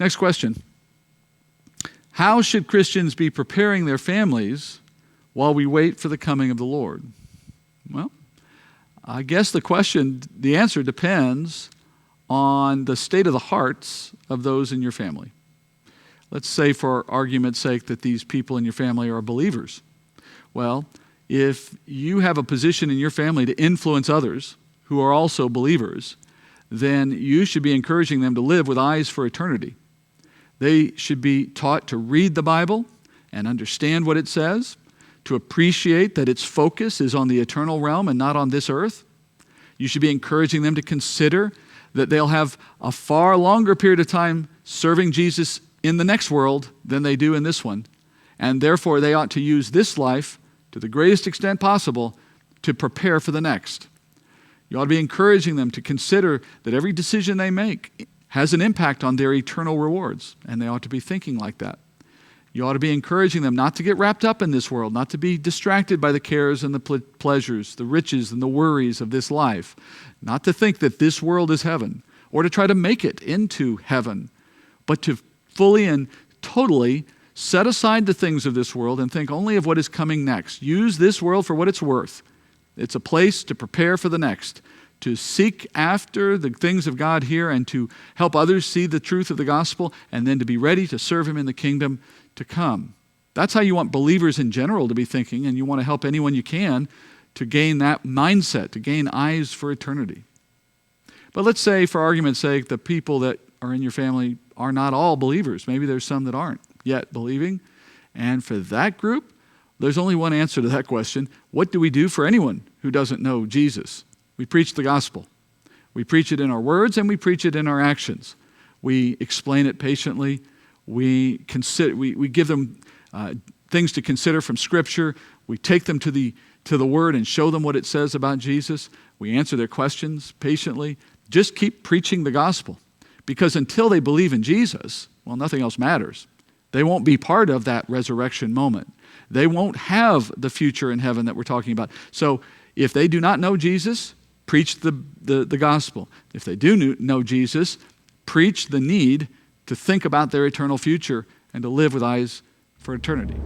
Next question. How should Christians be preparing their families while we wait for the coming of the Lord? Well, I guess the answer depends on the state of the hearts of those in your family. Let's say, for argument's sake, that these people in your family are believers. Well, if you have a position in your family to influence others who are also believers, then you should be encouraging them to live with eyes for eternity. They should be taught to read the Bible and understand what it says, to appreciate that its focus is on the eternal realm and not on this earth. You should be encouraging them to consider that they'll have a far longer period of time serving Jesus in the next world than they do in this one, and therefore they ought to use this life to the greatest extent possible to prepare for the next. You ought to be encouraging them to consider that every decision they make has an impact on their eternal rewards, and they ought to be thinking like that. You ought to be encouraging them not to get wrapped up in this world, not to be distracted by the cares and the pleasures, the riches and the worries of this life, not to think that this world is heaven, or to try to make it into heaven, but to fully and totally set aside the things of this world and think only of what is coming next. Use this world for what it's worth. It's a place to prepare for the next, to seek after the things of God here and to help others see the truth of the gospel, and then to be ready to serve Him in the kingdom to come. That's how you want believers in general to be thinking, and you want to help anyone you can to gain that mindset, to gain eyes for eternity. But let's say, for argument's sake, the people that are in your family are not all believers. Maybe there's some that aren't yet believing. And for that group, there's only one answer to that question. What do we do for anyone who doesn't know Jesus? We preach the gospel. We preach it in our words and we preach it in our actions. We explain it patiently. We give them things to consider from Scripture. We take them to the Word and show them what it says about Jesus. We answer their questions patiently. Just keep preaching the gospel. Because until they believe in Jesus, well, nothing else matters. They won't be part of that resurrection moment. They won't have the future in heaven that we're talking about. So if they do not know Jesus, preach the gospel. If they do know Jesus, preach the need to think about their eternal future and to live with eyes for eternity.